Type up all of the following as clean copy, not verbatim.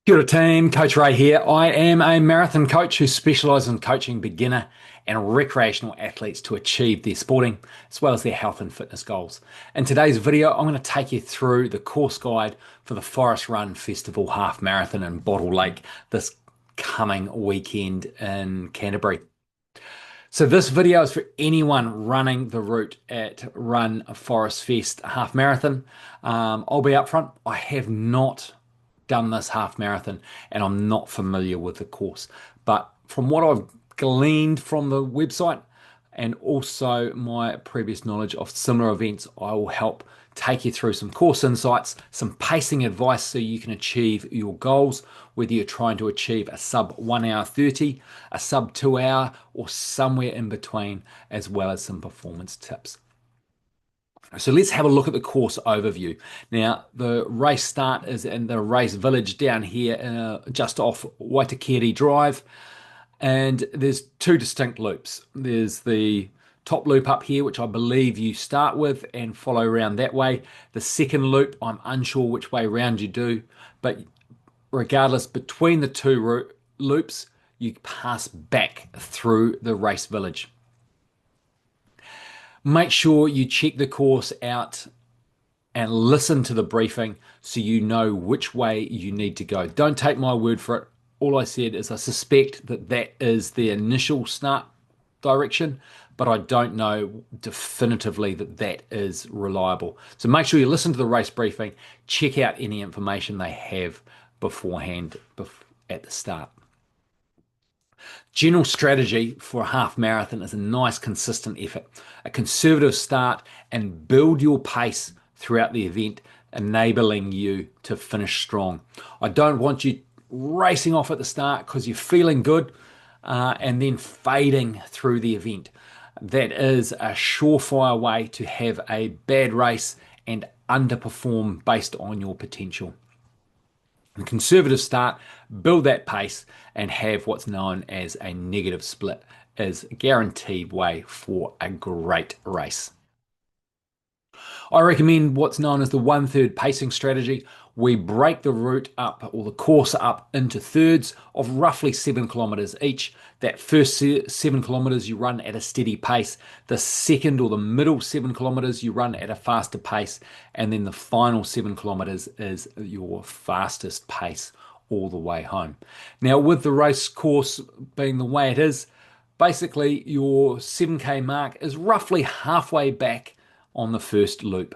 Kia ora team, Coach Ray here. I am a marathon coach who specialises in coaching beginner and recreational athletes to achieve their sporting as well as their health and fitness goals. In today's video, I'm going to take you through the course guide for the Forest Run Festival Half Marathon in Bottle Lake this coming weekend in Canterbury. So this video is for anyone running the route at Run Forest Fest Half Marathon. I'll be upfront, I have not done this half marathon and I'm not familiar with the course. But from what I've gleaned from the website and also my previous knowledge of similar events, I will help take you through some course insights, some pacing advice so you can achieve your goals, whether you're trying to achieve a sub 1 hour 30, a sub 2 hour, or somewhere in between, as well as some performance tips. So let's have a look at the course overview. Now, the race start is in the race village down here, just off Waitakere Drive. And there's two distinct loops. There's the top loop up here, which I believe you start with and follow around that way. The second loop, I'm unsure which way round you do, but regardless, between the two loops, you pass back through the race village. Make sure you check the course out and listen to the briefing so you know which way you need to go. Don't take my word for it. All I said is I suspect that that is the initial start direction, but I don't know definitively that that is reliable. So make sure you listen to the race briefing, check out any information they have beforehand at the start. General strategy for a half marathon is a nice consistent effort, a conservative start, and build your pace throughout the event, enabling you to finish strong. I don't want you racing off at the start because you're feeling good and then fading through the event. That is a surefire way to have a bad race and underperform based on your potential. A conservative start, build that pace, and have what's known as a negative split is a guaranteed way for a great race. I recommend what's known as the 1/3 pacing strategy. We break the route up or the course up into thirds of roughly 7 kilometers each. That first 7 kilometers you run at a steady pace. The second or the middle 7 kilometers you run at a faster pace. And then the final 7 kilometers is your fastest pace all the way home. Now, with the race course being the way it is, basically your 7K mark is roughly halfway back on the first loop.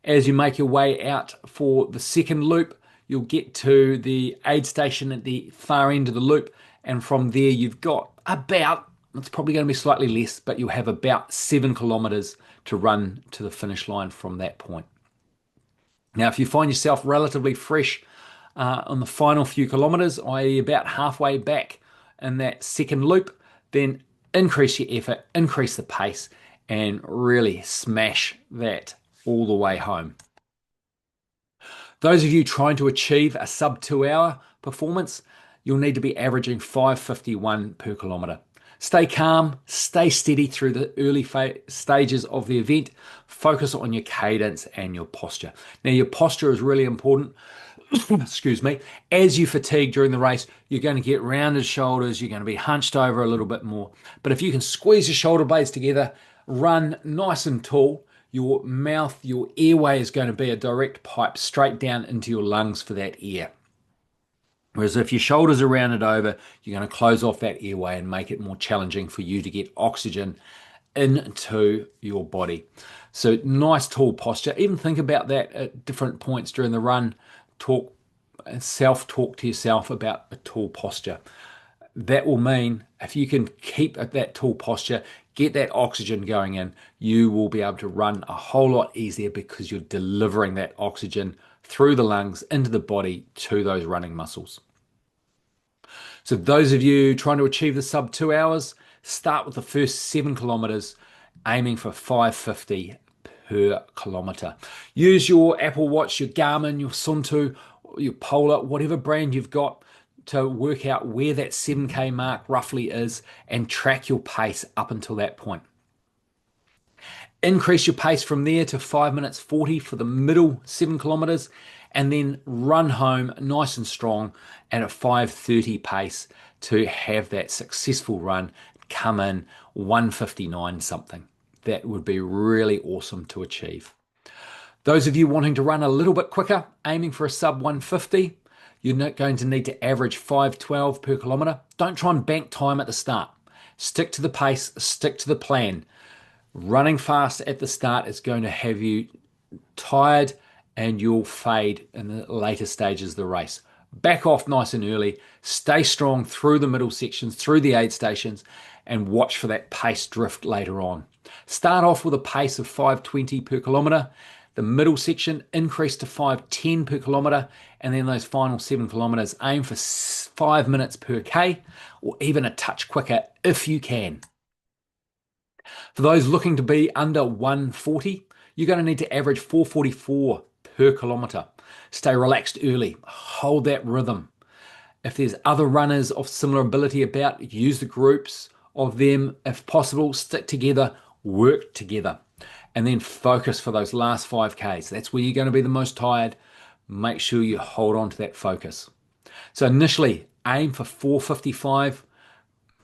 As you make your way out for the second loop, you'll get to the aid station at the far end of the loop, and from there you've got about, it's probably going to be slightly less, but you'll have about 7 kilometers to run to the finish line from that point. Now, if you find yourself relatively fresh on the final few kilometers, i.e. about halfway back in that second loop, then increase your effort, increase the pace, and really smash that all the way home. Those of you trying to achieve a sub 2 hour performance, you'll need to be averaging 5:51 per kilometre. Stay calm, stay steady through the early stages of the event. Focus on your cadence and your posture. Now, your posture is really important. Excuse me. As you fatigue during the race, you're going to get rounded shoulders, you're going to be hunched over a little bit more. But if you can squeeze your shoulder blades together, run nice and tall, your mouth, your airway is going to be a direct pipe straight down into your lungs for that air. Whereas if your shoulders are rounded over, you're going to close off that airway and make it more challenging for you to get oxygen into your body. So nice tall posture. Even think about that at different points during the run. Self-talk to yourself about a tall posture. That will mean if you can keep at that tall posture, get that oxygen going in, you will be able to run a whole lot easier because you're delivering that oxygen through the lungs into the body to those running muscles. So those of you trying to achieve the sub 2 hours, start with the first 7 kilometers, aiming for 5:50 per kilometer. Use your Apple Watch, your Garmin, your Sunto, your Polar, whatever brand you've got, to work out where that 7K mark roughly is and track your pace up until that point. Increase your pace from there to 5 minutes 40 for the middle 7 kilometers and then run home nice and strong at a 5:30 pace to have that successful run come in 1:59 something. That would be really awesome to achieve. Those of you wanting to run a little bit quicker, aiming for a sub 150, you're not going to need to average 5:12 per kilometre. Don't try and bank time at the start. Stick to the pace, stick to the plan. Running fast at the start is going to have you tired and you'll fade in the later stages of the race. Back off nice and early, stay strong through the middle sections, through the aid stations, and watch for that pace drift later on. Start off with a pace of 5:20 per kilometre. The middle section increase to 5:10 per kilometre, and then those final 7 kilometres aim for 5 minutes per K, or even a touch quicker if you can. For those looking to be under 140, you're going to need to average 4:44 per kilometre. Stay relaxed early, hold that rhythm. If there's other runners of similar ability about, use the groups of them. If possible, stick together, work together, and then focus for those last 5Ks. That's where you're going to be the most tired. Make sure you hold on to that focus. So initially, aim for 4:55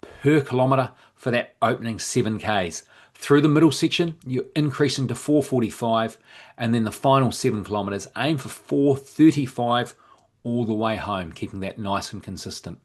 per kilometre for that opening 7Ks. Through the middle section, you're increasing to 4:45, and then the final 7 kilometres, aim for 4:35 all the way home, keeping that nice and consistent.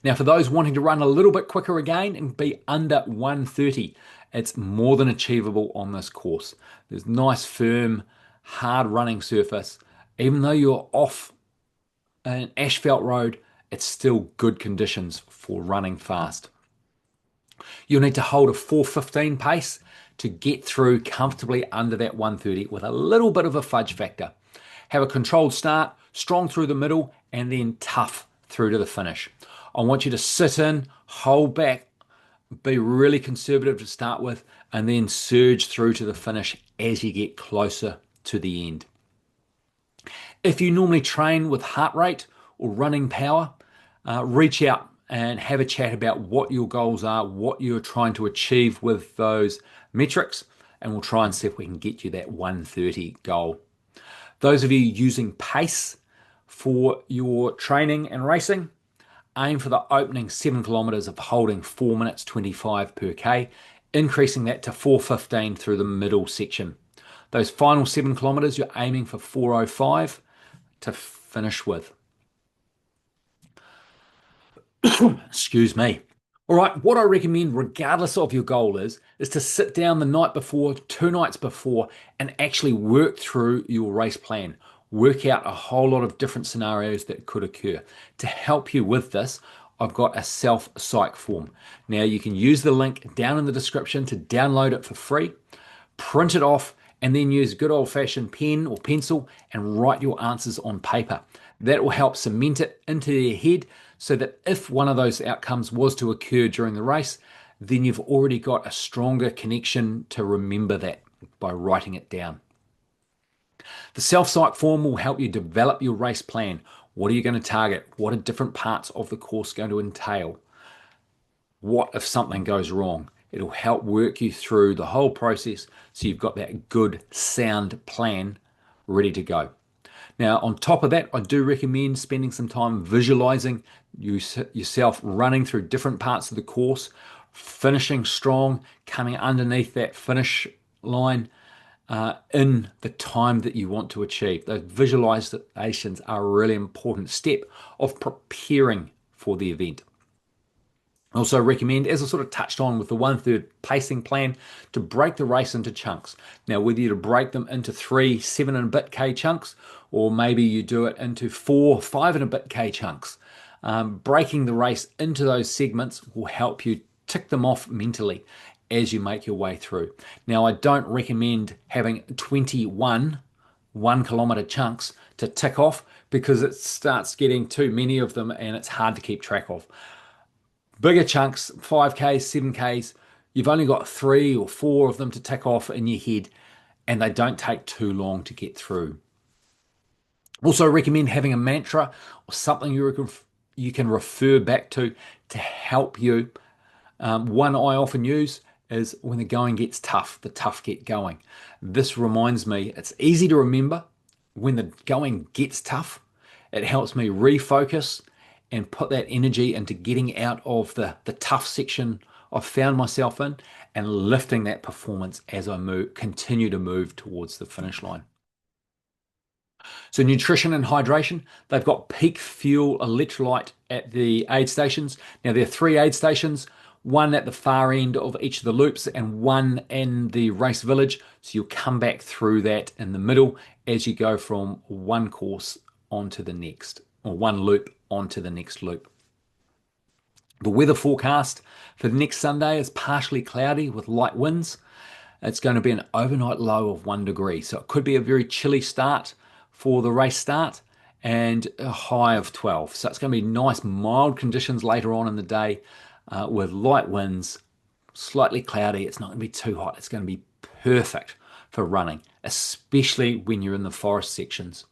Now, for those wanting to run a little bit quicker again and be under 130, it's more than achievable on this course. There's nice, firm, hard running surface. Even though you're off an asphalt road, it's still good conditions for running fast. You'll need to hold a 4:15 pace to get through comfortably under that 130 with a little bit of a fudge factor. Have a controlled start, strong through the middle, and then tough through to the finish. I want you to sit in, hold back, be really conservative to start with, and then surge through to the finish as you get closer to the end. If you normally train with heart rate or running power, reach out and have a chat about what your goals are, what you're trying to achieve with those metrics, and we'll try and see if we can get you that 130 goal. Those of you using pace for your training and racing, aim for the opening 7 kilometres of holding 4 minutes 25 per K, increasing that to 4:15 through the middle section. Those final 7 kilometres, you're aiming for 4:05 to finish with. Excuse me. All right, what I recommend, regardless of your goal, is to sit down the night before, 2 nights before, and actually work through your race plan. Work out a whole lot of different scenarios that could occur. To help you with this, I've got a self-psych form. Now, you can use the link down in the description to download it for free, print it off, and then use good old-fashioned pen or pencil and write your answers on paper. That will help cement it into your head so that if one of those outcomes was to occur during the race, then you've already got a stronger connection to remember that by writing it down. The self-psych form will help you develop your race plan. What are you going to target? What are different parts of the course going to entail? What if something goes wrong? It'll help work you through the whole process so you've got that good, sound plan ready to go. Now, on top of that, I do recommend spending some time visualizing yourself running through different parts of the course, finishing strong, coming underneath that finish line in the time that you want to achieve. Those visualizations are a really important step of preparing for the event. I also recommend, as I sort of touched on with the 1/3 pacing plan, to break the race into chunks. Now, whether you break them into 3 7 and a bit K chunks, or maybe you do it into 4 5 and a bit K chunks, breaking the race into those segments will help you tick them off mentally as you make your way through. Now, I don't recommend having 21 1-kilometre chunks to tick off because it starts getting too many of them and it's hard to keep track of. Bigger chunks, 5Ks, 7Ks, you've only got 3 or 4 of them to tick off in your head, and they don't take too long to get through. Also recommend having a mantra or something you can refer back to help you. One I often use is when the going gets tough, the tough get going. This reminds me, it's easy to remember when the going gets tough, it helps me refocus and put that energy into getting out of the tough section I've found myself in and lifting that performance as I continue to move towards the finish line. So nutrition and hydration, they've got peak fuel electrolyte at the aid stations. Now there are 3 aid stations, one at the far end of each of the loops and one in the race village. So you'll come back through that in the middle as you go from one course onto the next, or one loop onto the next loop. The weather forecast for next Sunday is partially cloudy with light winds. It's going to be an overnight low of 1 degree. So it could be a very chilly start for the race start and a high of 12. So it's going to be nice, mild conditions later on in the day with light winds, slightly cloudy. It's not going to be too hot. It's going to be perfect for running, especially when you're in the forest sections.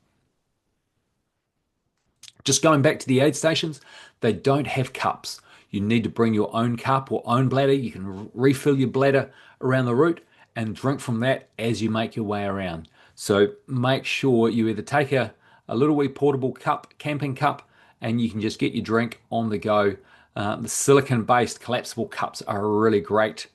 Just going back to the aid stations, they don't have cups. You need to bring your own cup or own bladder. You can refill your bladder around the route and drink from that as you make your way around. So make sure you either take a little wee portable cup, camping cup, and you can just get your drink on the go. The silicon-based collapsible cups are a really great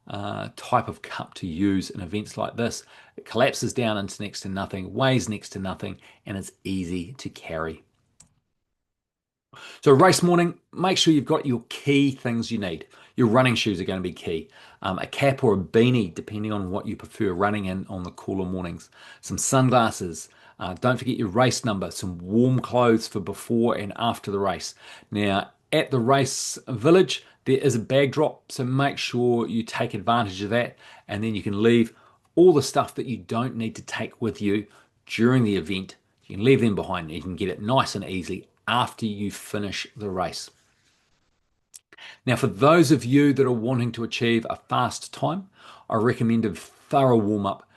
type of cup to use in events like this. It collapses down into next to nothing, weighs next to nothing, and it's easy to carry. So race morning, make sure you've got your key things you need. Your running shoes are going to be key. A cap or a beanie, depending on what you prefer running in on the cooler mornings. Some sunglasses. Don't forget your race number. Some warm clothes for before and after the race. Now, at the race village, there is a bag drop, so make sure you take advantage of that, and then you can leave all the stuff that you don't need to take with you during the event. You can leave them behind. You can get it nice and easily after you finish the race. Now, for those of you that are wanting to achieve a fast time, I recommend a thorough warm-up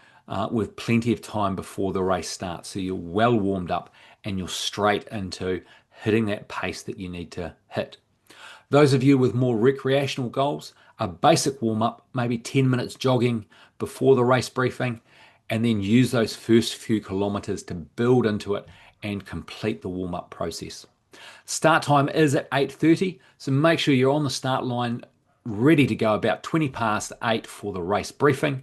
with plenty of time before the race starts. So you're well warmed up and you're straight into hitting that pace that you need to hit. Those of you with more recreational goals, a basic warm-up, maybe 10 minutes jogging before the race briefing, and then use those first few kilometers to build into it and complete the warm-up process. Start time is at 8:30, so make sure you're on the start line ready to go about 20 past 8 for the race briefing.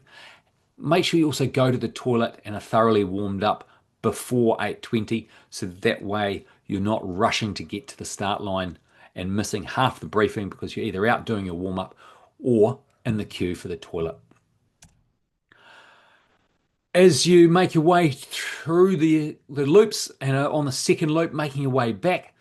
Make sure you also go to the toilet and are thoroughly warmed up before 8:20, so that way you're not rushing to get to the start line and missing half the briefing because you're either out doing your warm-up or in the queue for the toilet. As you make your way through the loops and on the second loop, making your way back,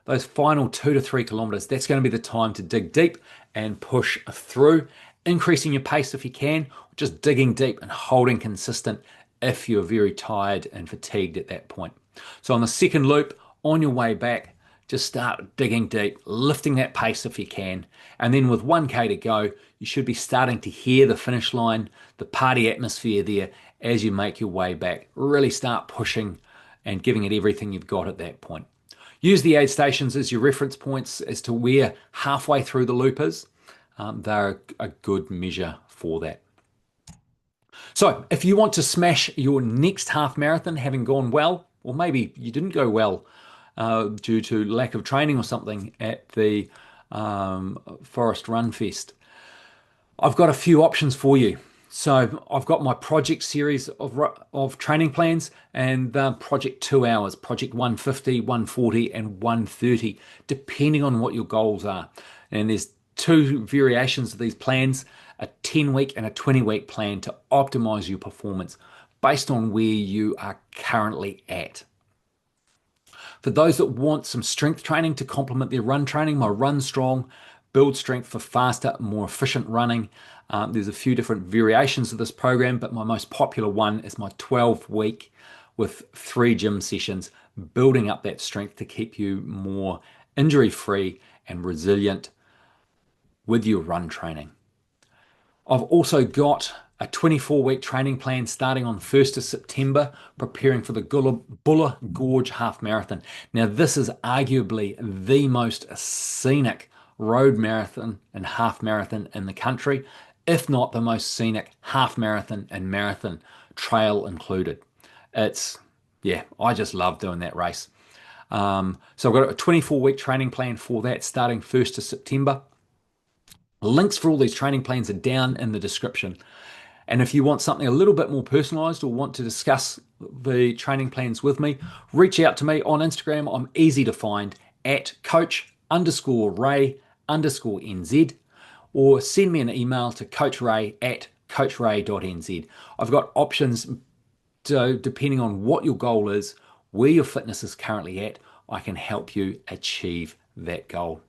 those final 2 to 3 kilometers, that's going to be the time to dig deep and push through, increasing your pace if you can, just digging deep and holding consistent if you're very tired and fatigued at that point. So on the second loop, on your way back, just start digging deep, lifting that pace if you can. And then with 1K to go, you should be starting to hear the finish line, the party atmosphere there as you make your way back. Really start pushing and giving it everything you've got at that point. Use the aid stations as your reference points as to where halfway through the loop is. They're a good measure for that. So if you want to smash your next half marathon having gone well, or maybe you didn't go well due to lack of training or something at the Forest Run Fest, I've got a few options for you. So I've got my project series of training plans and project 2 hours, project 150, 140 and 130, depending on what your goals are. And there's 2 variations of these plans, a 10-week and a 20-week plan to optimize your performance based on where you are currently at. For those that want some strength training to complement their run training, my Run Strong, Build Strength for faster, more efficient running. There's a few different variations of this program, but my most popular one is my 12-week with 3 gym sessions, building up that strength to keep you more injury-free and resilient with your run training. I've also got a 24-week training plan starting on 1st of September, preparing for the Buller Gorge Half Marathon. Now, this is arguably the most scenic road marathon and half marathon in the country, if not the most scenic half marathon and marathon, trail included. It's Yeah, I just love doing that race. So I've got a 24-week training plan for that starting 1st of September. Links for all these training plans are down in the description. And if you want something a little bit more personalized or want to discuss the training plans with me, reach out to me on Instagram. I'm easy to find at coach_Ray_NZ, or send me an email to coachray@coachray.nz. I've got options, so depending on what your goal is, where your fitness is currently at, I can help you achieve that goal.